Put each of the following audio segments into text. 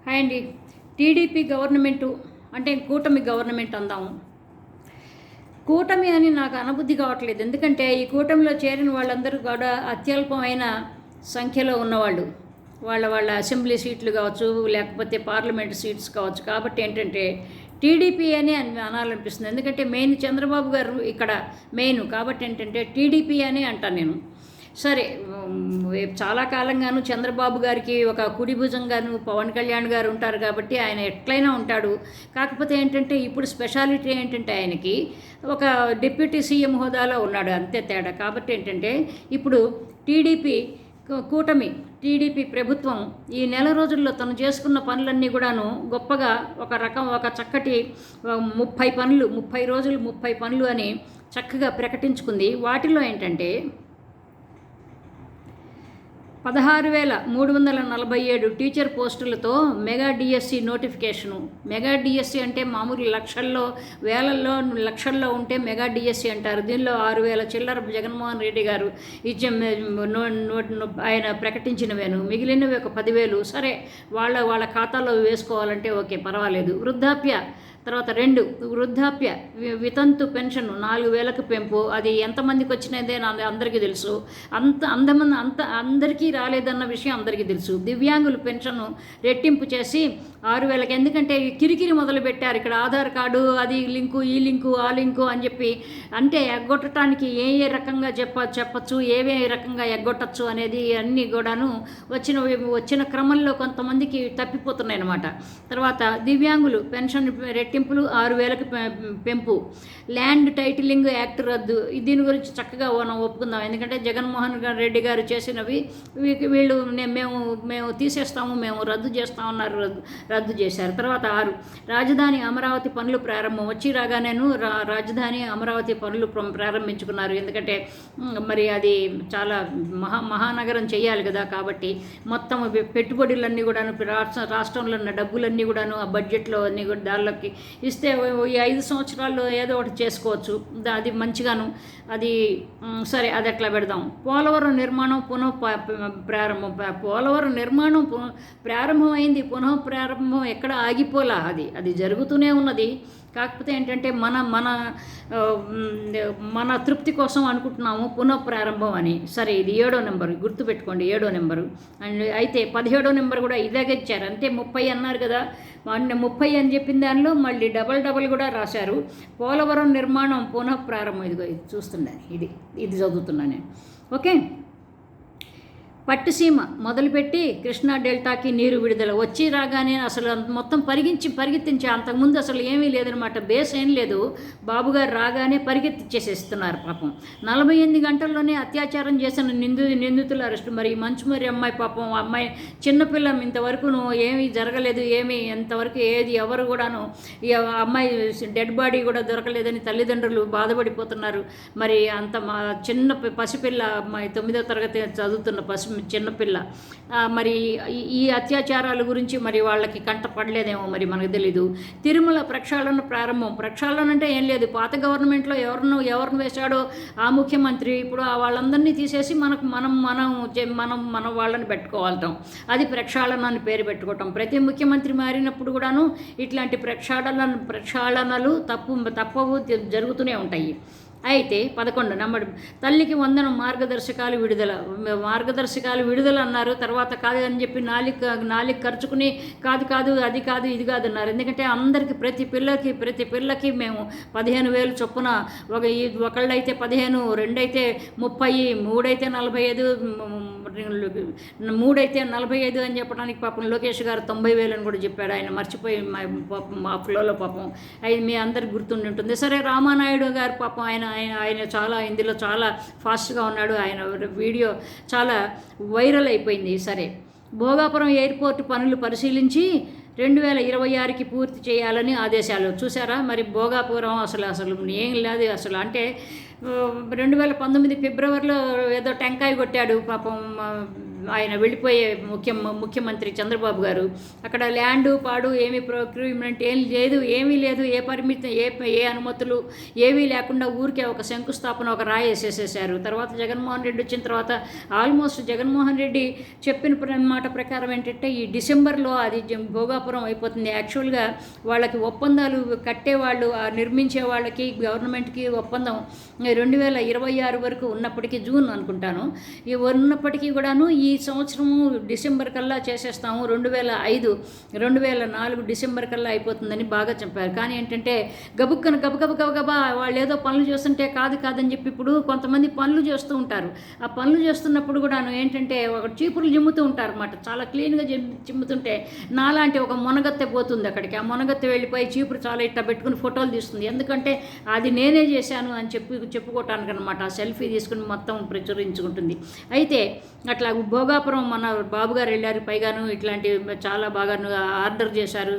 Hi అండి. TDP government అంటే కూటమి గవర్నమెంట్ అందాము. కూటమి అని నాకు అనబుద్ధి కావట్లేదు. ఎందుకంటే ఈ కూటమిలో చేరిన వాళ్ళందరూ కూడా అత్యల్పమైన సంఖ్యలో ఉన్నవాళ్ళు. వాళ్ళ అసెంబ్లీ సీట్లు కావచ్చు, లేకపోతే పార్లమెంట్ సీట్స్ కావచ్చు. కాబట్టి ఏంటంటే టీడీపీ అని అనాలనిపిస్తుంది. ఎందుకంటే మెయిన్ చంద్రబాబు గారు ఇక్కడ మెయిన్. కాబట్టి ఏంటంటే టీడీపీ అని అంటాను నేను. సరే, చాలా కాలంగాను చంద్రబాబు గారికి ఒక కుడి భుజంగాను పవన్ కళ్యాణ్ గారు ఉంటారు కాబట్టి ఆయన ఎట్లయినా ఉంటాడు. కాకపోతే ఏంటంటే ఇప్పుడు స్పెషాలిటీ ఏంటంటే ఆయనకి ఒక డిప్యూటీ సీఎం హోదాలో ఉన్నాడు, అంతే తేడా. కాబట్టి ఏంటంటే ఇప్పుడు టీడీపీ కూటమి టీడీపీ ప్రభుత్వం ఈ నెల రోజుల్లో తను చేసుకున్న పనులన్నీ కూడాను గొప్పగా ఒక చక్కటి 30 రోజులు 30 పనులు అని చక్కగా ప్రకటించుకుంది. వాటిలో ఏంటంటే 16,347 టీచర్ పోస్టులతో mega DSC notification. Mega DSC అంటే మామూలు లక్షల్లో ఉంటే మెగా డిఎస్సి అంటారు. దీనిలో 6,000 చిల్లర జగన్మోహన్ రెడ్డి గారు ఇచ్చే ఆయన ప్రకటించినవేను. మిగిలినవి ఒక 10,000 సరే వాళ్ళ ఖాతాలో వేసుకోవాలంటే ఓకే, పర్వాలేదు. తర్వాత 2 వృద్ధాప్య వితంతు పెన్షన్ 4,000కు పెంపు. అది ఎంతమందికి వచ్చినదే అందరికీ తెలుసు. అందరికీ రాలేదన్న విషయం అందరికీ తెలుసు. దివ్యాంగుల పెన్షన్ రెట్టింపు చేసి 6,000కి. ఎందుకంటే కిరికిరి మొదలుపెట్టారు ఇక్కడ. ఆధార్ కార్డు అది లింకు, ఈ లింకు, ఆ లింకు అని చెప్పి, అంటే ఎగ్గొట్టడానికి ఏ రకంగా చెప్పచ్చు, ఏ రకంగా ఎగ్గొట్టచ్చు అనేది అన్నీ కూడాను వచ్చిన క్రమంలో కొంతమందికి తప్పిపోతున్నాయి అన్నమాట. తర్వాత దివ్యాంగులు పెన్షన్ రెట్టింపులు 6,000కి పెంపు. ల్యాండ్ టైటిలింగ్ యాక్ట్ రద్దు. దీని గురించి చక్కగా మనం ఒప్పుకుందాం. ఎందుకంటే జగన్మోహన్ రెడ్డి గారు చేసినవి వీళ్ళు మేము తీసేస్తాము, మేము రద్దు చేస్తామన్నారు, రద్దు చేశారు. తర్వాత 6 రాజధాని అమరావతి పనులు ప్రారంభం. వచ్చి రాగానేను రాజధాని అమరావతి పనులు ప్రారంభించుకున్నారు. ఎందుకంటే మరి అది చాలా మహానగరం చేయాలి కదా. కాబట్టి మొత్తం పెట్టుబడులన్నీ కూడాను రాష్ట్రంలో ఉన్న డబ్బులన్నీ కూడాను ఆ బడ్జెట్లో అన్నీ కూడా దానిలోకి ఇస్తే ఈ 5 సంవత్సరాల్లో ఏదో ఒకటి చేసుకోవచ్చు. అది మంచిగాను. అది సరే, అది ఎట్లా పెడదాం. పోలవరం నిర్మాణం ప్రారంభం. పోలవరం నిర్మాణం ప్రారంభమైంది. ప్రారంభం ఎక్కడ ఆగిపోలా. అది జరుగుతూనే ఉన్నది. కాకపోతే ఏంటంటే మన తృప్తి కోసం అనుకుంటున్నాము పునఃప్రారంభం అని. సరే, ఇది 7వ నెంబరు, గుర్తుపెట్టుకోండి, 7వ నెంబరు. అండ్ అయితే 17వ నెంబర్ కూడా ఇలాగే ఇచ్చారు. అంతే 30 అన్నారు కదా, 30 అని చెప్పిన దానిలో మళ్ళీ డబల్ కూడా రాశారు. పోలవరం నిర్మాణం పునఃప్రారంభం. ఇదిగో ఇది చూస్తున్నాను, ఇది చదువుతున్నాను నేను. ఓకే, పట్టుసీమ మొదలుపెట్టి కృష్ణా డెల్టాకి నీరు విడుదల. వచ్చి రాగానే అసలు మొత్తం పరిగెత్తించే, అంతకుముందు అసలు ఏమీ లేదనమాట, బేస్ ఏం లేదు. బాబుగారు రాగానే పరిగెత్తిచ్చేసేస్తున్నారు పాపం. 48 గంటల్లోనే అత్యాచారం చేసిన నిందితుల అరెస్టు. మరి మంచుమరి అమ్మాయి పాపం, అమ్మాయి చిన్నపిల్ల, ఇంతవరకు ఏమీ జరగలేదు, ఎంతవరకు ఎవరు కూడాను ఈ అమ్మాయి డెడ్ బాడీ కూడా దొరకలేదని తల్లిదండ్రులు బాధపడిపోతున్నారు. మరి అంత చిన్న పసిపిల్ల అమ్మాయి, 9వ తరగతి చదువుతున్న చిన్నపిల్ల. మరి ఈ అత్యాచారాల గురించి మరి వాళ్ళకి కంటపడలేదేమో, మరి మనకు తెలీదు. తిరుమల ప్రక్షాళన ప్రారంభం. ప్రక్షాళన అంటే ఏం లేదు, పాత గవర్నమెంట్లో ఎవరిని వేశాడో ఆ ముఖ్యమంత్రి ఇప్పుడు వాళ్ళందరినీ తీసేసి మనం వాళ్ళని పెట్టుకోవాలటం. అది ప్రక్షాళన అని పేరు పెట్టుకోవటం. ప్రతి ముఖ్యమంత్రి మారినప్పుడు కూడాను ఇట్లాంటి ప్రక్షాళనలు తప్పవు, జరుగుతూనే ఉంటాయి. అయితే 11 నెంబర్ తల్లికి వందనం మార్గదర్శకాలు విడుదల అన్నారు. తర్వాత కాదు అని చెప్పి నాలుగు ఖర్చుకుని కాదు అది కాదు ఇది కాదు అన్నారు. ఎందుకంటే అందరికీ ప్రతి పిల్లకి మేము 15,000 చొప్పున, ఒకళ్ళైతే 15, 2 అయితే 30, 3 అయితే 45, 3 అయితే 45 అని చెప్పడానికి పాపం లోకేష్ గారు 90,000 అని కూడా చెప్పాడు. ఆయన మర్చిపోయి మా ఫ్లోలో పాపం అది మీ అందరికి గుర్తుండి ఉంటుంది. సరే, రామానాయుడు గారు పాపం ఆయన చాలా ఇందులో చాలా ఫాస్ట్గా ఉన్నాడు. ఆయన వీడియో చాలా వైరల్ అయిపోయింది. సరే, భోగాపురం ఎయిర్పోర్ట్ పనులు పరిశీలించి 2026కి పూర్తి చేయాలని ఆదేశాలు. చూసారా, మరి భోగాపురం అసలు ఏం లేదు అసలు. అంటే 2019 ఫిబ్రవరిలో ఏదో టెంకాయ కొట్టాడు పాపం ఆయన వెళ్ళిపోయే ముఖ్యమంత్రి చంద్రబాబు గారు అక్కడ ల్యాండు పాడు ఏమీ ప్రొక్యూర్మెంట్ ఏమీ లేదు, ఏ పరిమితి ఏ అనుమతులు ఏవీ లేకుండా ఊరికే ఒక శంకుస్థాపన ఒక రాయి వేసేసేసారు. తర్వాత జగన్మోహన్ రెడ్డి వచ్చిన తర్వాత ఆల్మోస్ట్ జగన్మోహన్ రెడ్డి చెప్పిన మాట ప్రకారం ఏంటంటే ఈ డిసెంబర్లో అది భోగాపురం అయిపోతుంది. యాక్చువల్గా వాళ్ళకి ఒప్పందాలు కట్టేవాళ్ళు నిర్మించే వాళ్ళకి గవర్నమెంట్కి ఒప్పందం 2026 వరకు ఉన్నప్పటికీ, జూన్ అనుకుంటాను, ఉన్నప్పటికీ కూడాను ఈ సంవత్సరము డిసెంబర్ కల్లా చేసేస్తాము, 2004 డిసెంబర్ కల్లా అయిపోతుందని బాగా చెప్పారు. కానీ ఏంటంటే గబగబా వాళ్ళు ఏదో పనులు చేస్తుంటే కాదని చెప్పి ఇప్పుడు కొంతమంది పనులు చేస్తూ ఉంటారు. ఆ పనులు చేస్తున్నప్పుడు కూడాను ఏంటంటే ఒక చీపుర్లు జిమ్ముతూ ఉంటారు అన్నమాట. చాలా క్లీన్గా చిమ్ముతుంటే నాలాంటి ఒక మునగత్తె పోతుంది అక్కడికి. ఆ మునగత్తె వెళ్ళిపోయి చీపురు చాలా ఇట్లా పెట్టుకుని ఫోటోలు తీస్తుంది. ఎందుకంటే అది నేనే చేశాను అని చెప్పుకోవటానికి అనమాట. ఆ సెల్ఫీ తీసుకుని మొత్తం ప్రచురించుకుంటుంది. అయితే అట్లా భోగాపురం మన బాబుగారు వెళ్ళారు. పైగాను ఇట్లాంటి చాలా బాగా ఆర్డర్ చేశారు,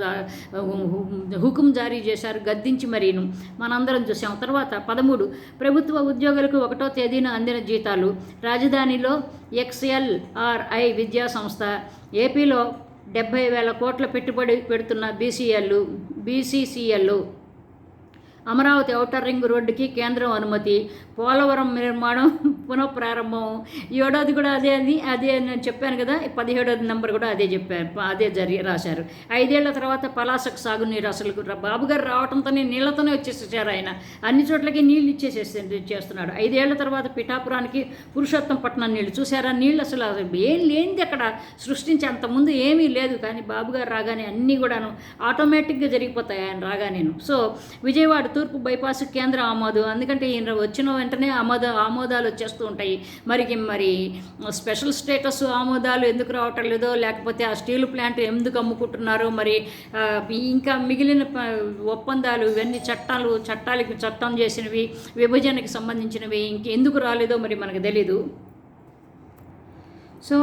హుకుం జారీ చేశారు, గద్దించి మరీను మనందరం చూసాం. తర్వాత 13 ప్రభుత్వ ఉద్యోగులకు 1వ తేదీన అందిన జీతాలు. రాజధానిలో XLRI విద్యా సంస్థ ఏపీలో 70,000 కోట్ల పెట్టుబడి పెడుతున్న BCCL అమరావతి ఔటర్ రింగ్ రోడ్డుకి కేంద్రం అనుమతి. పోలవరం నిర్మాణం పునఃప్రారంభం. 7వది కూడా అదే నేను చెప్పాను కదా, 17వ నెంబర్ కూడా అదే చెప్పారు, అదే రాశారు. 5 ఏళ్ల తర్వాత పలాసకు సాగునీరు. అసలు బాబుగారు రావడంతోనే నీళ్లతోనే వచ్చేసేసారు ఆయన. అన్ని చోట్లకి నీళ్ళు ఇచ్చేస్తున్నాడు. 5 ఏళ్ల తర్వాత పిఠాపురానికి పురుషోత్తంపట్నం నీళ్లు. చూసారా నీళ్ళు అసలు ఏం లేనిది అక్కడ సృష్టించి అంతకుముందు ఏమీ లేదు. కానీ బాబుగారు రాగానే అన్నీ కూడాను ఆటోమేటిక్గా జరిగిపోతాయి ఆయన రాగానేను. సో విజయవాడ తూర్పు బైపాస్ కేంద్ర ఆమోదం. ఎందుకంటే ఈయన వచ్చిన వెంటనే ఆమోదాలు వచ్చేస్తూ ఉంటాయి. మరి స్పెషల్ స్టేటస్ ఆమోదాలు ఎందుకు రావటం లేదో, లేకపోతే ఆ స్టీల్ ప్లాంట్ ఎందుకు అమ్ముకుంటున్నారో, మరి ఇంకా మిగిలిన ఒప్పందాలు ఇవన్నీ చట్టం చేసినవి, విభజనకి సంబంధించినవి ఇంకెందుకు రాలేదో మరి మనకు తెలీదు. సో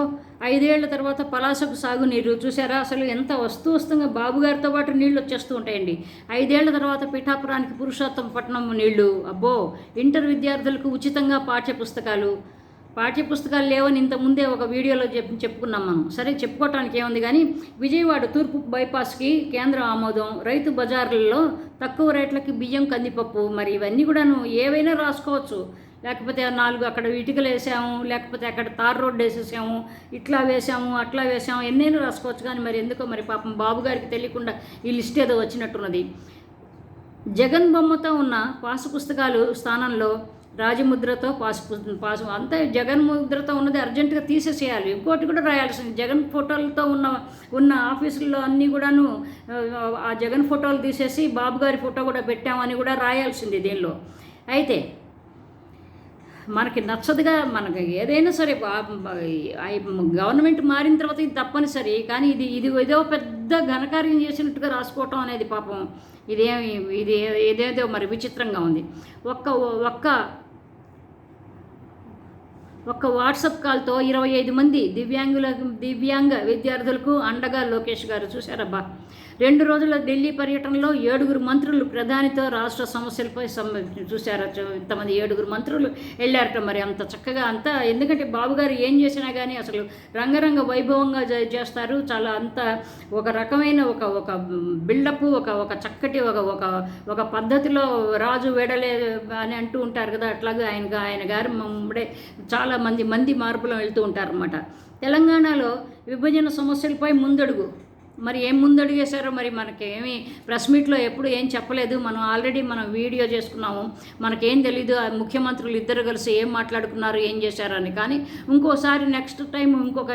5 ఏళ్ల తర్వాత పలాసకు సాగునీరు. చూసారా అసలు ఎంత వస్తువుగా బాబుగారితో పాటు నీళ్లు వచ్చేస్తూ ఉంటాయండి. 5 ఏళ్ల తర్వాత పిఠాపురానికి పురుషోత్తంపట్నం నీళ్లు. అబ్బో. ఇంటర్ విద్యార్థులకు ఉచితంగా పాఠ్యపుస్తకాలు లేవని ఇంతకుముందే ఒక వీడియోలో చెప్పుకున్నాం మనం. సరే చెప్పుకోవటానికి ఏముంది కానీ విజయవాడ తూర్పు బైపాస్కి కేంద్ర ఆమోదం. రైతు బజార్లలో తక్కువ రేట్లకి బియ్యం, కందిపప్పు. మరి ఇవన్నీ కూడాను ఏవైనా రాసుకోవచ్చు. లేకపోతే 4 అక్కడ ఇటుకలు వేసాము, లేకపోతే అక్కడ తార్ రోడ్డు వేసేసాము, ఇట్లా వేసాము అట్లా వేసాము, ఎన్నైనా రాసుకోవచ్చు. కానీ మరి ఎందుకో మరి పాపం బాబుగారికి తెలియకుండా ఈ లిస్ట్ ఏదో వచ్చినట్టున్నది. జగన్ బొమ్మతో ఉన్న పాసు పుస్తకాలు స్థానంలో రాజముద్రతో పాసు అంతా జగన్ ముద్రతో ఉన్నది అర్జెంటుగా తీసేసేయాలి. ఇంకోటి కూడా రాయాల్సింది. జగన్ ఫోటోలతో ఉన్న ఆఫీసుల్లో అన్నీ కూడాను ఆ జగన్ ఫోటోలు తీసేసి బాబుగారి ఫోటో కూడా పెట్టామని కూడా రాయాల్సింది దీనిలో. అయితే మనకి నచ్చదుగా, మనకి ఏదైనా సరే గవర్నమెంట్ మారిన తర్వాత ఇది తప్పనిసరి. కానీ ఇది ఏదో పెద్ద ఘనకార్యం చేసినట్టుగా రాసుకోవటం అనేది పాపం ఇదేదో మరి విచిత్రంగా ఉంది. ఒక్క వాట్సాప్ కాల్తో 25 మంది దివ్యాంగ విద్యార్థులకు అండగా లోకేష్ గారు. చూశారబ్బా. 2 రోజుల ఢిల్లీ పర్యటనలో 7 మంత్రులు ప్రధానితో రాష్ట్ర సమస్యలపై చూశారు. ఇంతమంది 7 మంత్రులు వెళ్ళారట. మరి అంత చక్కగా అంతా, ఎందుకంటే బాబుగారు ఏం చేసినా కానీ అసలు రంగరంగ వైభవంగా చేస్తారు. చాలా అంత ఒక రకమైన ఒక బిల్డప్, ఒక చక్కటి ఒక పద్ధతిలో రాజు వెడలే అని అంటూ ఉంటారు కదా, అట్లాగే ఆయన గారు ముంబడే చాలా మంది మార్పులో వెళ్తూ ఉంటారన్నమాట. తెలంగాణలో విభజన సమస్యలపై ముందడుగు. మరి ఏం ముందడుగేశారో మరి మనకేమీ ప్రెస్ మీట్లో ఎప్పుడు ఏం చెప్పలేదు. ఆల్రెడీ మనం వీడియో చేసుకున్నాము. మనకేం తెలీదు ఆ ముఖ్యమంత్రులు ఇద్దరు కలిసి ఏం మాట్లాడుకున్నారు, ఏం చేశారని. కానీ ఇంకోసారి నెక్స్ట్ టైం ఇంకొక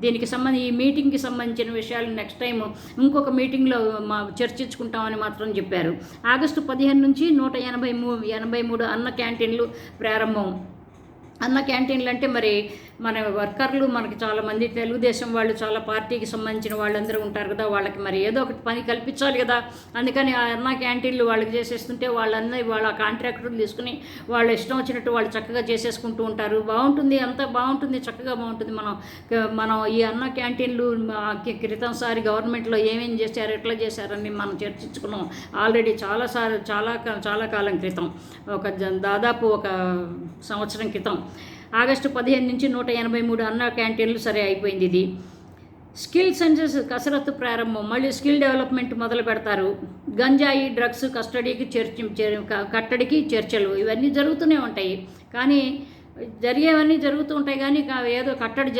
దీనికి ఈ మీటింగ్కి సంబంధించిన విషయాలు నెక్స్ట్ టైం ఇంకొక మీటింగ్లో చర్చించుకుంటామని మాత్రం చెప్పారు. ఆగస్టు 15 నుంచి 183 అన్న క్యాంటీన్లు ప్రారంభం. అన్న క్యాంటీన్లు అంటే మరి మన వర్కర్లు, మనకి చాలామంది తెలుగుదేశం వాళ్ళు, చాలా పార్టీకి సంబంధించిన వాళ్ళందరూ ఉంటారు కదా, వాళ్ళకి మరి ఏదో ఒకటి పని కల్పించాలి కదా. అందుకని ఆ అన్న క్యాంటీన్లు వాళ్ళకి చేసేస్తుంటే వాళ్ళ కాంట్రాక్టర్లు తీసుకుని వాళ్ళ ఇష్టం వచ్చినట్టు వాళ్ళు చక్కగా చేసేసుకుంటూ ఉంటారు. బాగుంటుంది, అంతా బాగుంటుంది, చక్కగా బాగుంటుంది. మనం ఈ అన్న క్యాంటీన్లు క్రితంసారి గవర్నమెంట్లో ఏమేం చేశారు, ఎట్లా చేశారని మనం చర్చించుకున్నాం ఆల్రెడీ చాలా కాలం క్రితం, దాదాపు 1 సంవత్సరం క్రితం. ఆగస్టు 15 నుంచి 183 అన్న క్యాంటీన్లు సరే అయిపోయింది ఇది. స్కిల్ సెన్సెస్ కసరత్తు ప్రారంభం, మళ్ళీ స్కిల్ డెవలప్మెంట్ మొదలు పెడతారు. గంజాయి డ్రగ్స్ కట్టడికి చర్చలు ఇవన్నీ జరుగుతూనే ఉంటాయి. కానీ జరిగేవన్నీ జరుగుతూ ఉంటాయి. కానీ ఏదో కట్టడి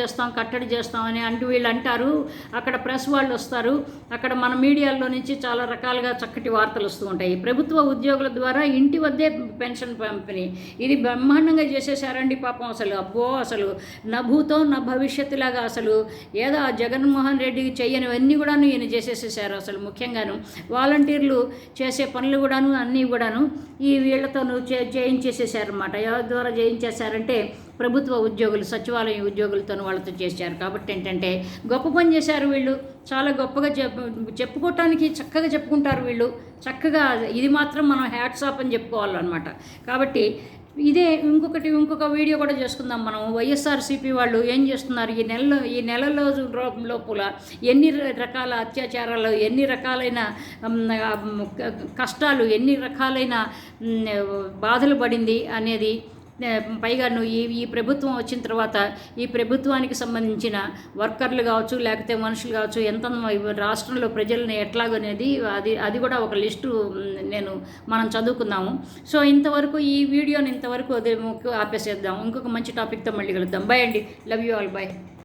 చేస్తాం అని వీళ్ళు అంటారు. అక్కడ ప్రెస్ వాళ్ళు వస్తారు. అక్కడ మన మీడియాలో నుంచి చాలా రకాలుగా చక్కటి వార్తలు వస్తూ ఉంటాయి. ప్రభుత్వ ఉద్యోగుల ద్వారా ఇంటి వద్దే పెన్షన్ పంపిణీ, ఇది బ్రహ్మాండంగా చేసేసారండి పాపం. అసలు నా భూతం నా భవిష్యత్తు లాగా అసలు ఏదో ఆ జగన్మోహన్ రెడ్డికి చెయ్యనివన్నీ కూడాను ఈయన చేసేసేసారు. అసలు ముఖ్యంగాను వాలంటీర్లు చేసే పనులు కూడాను అన్నీ కూడాను ఈ వీళ్ళతోనూ చేయించేసేసారన్నమాట. ఎవరి ద్వారా చేయించేశారంటే ప్రభుత్వ ఉద్యోగులు, సచివాలయం ఉద్యోగులతో వాళ్ళతో చేశారు. కాబట్టి ఏంటంటే గొప్ప పని చేశారు వీళ్ళు. చాలా గొప్పగా చెప్పుకోవటానికి చక్కగా చెప్పుకుంటారు వీళ్ళు. చక్కగా ఇది మాత్రం మనం హ్యాట్స్ ఆఫ్ అని చెప్పుకోవాలన్నమాట. కాబట్టి ఇదే ఇంకొక వీడియో కూడా చేసుకుందాం మనం. వైఎస్ఆర్సీపీ వాళ్ళు ఏం చేస్తున్నారు ఈ నెలలో లోపల ఎన్ని రకాల అత్యాచారాలు, ఎన్ని రకాలైన కష్టాలు, ఎన్ని రకాలైన బాధలు పడింది అనేది. పైగా ఈ ప్రభుత్వం వచ్చిన తర్వాత ఈ ప్రభుత్వానికి సంబంధించిన వర్కర్లు కావచ్చు, లేకపోతే మనుషులు కావచ్చు, ఎంత రాష్ట్రంలో ప్రజల్ని ఎట్లాగనేది అది కూడా ఒక లిస్టు మనం చదువుకుందాము. సో ఇంతవరకు ఈ వీడియోని ఇంతవరకు ఆపేసేద్దాం. ఇంకొక మంచి టాపిక్తో మళ్ళీ కలుద్దాం. బై అండి. Love you all. బై.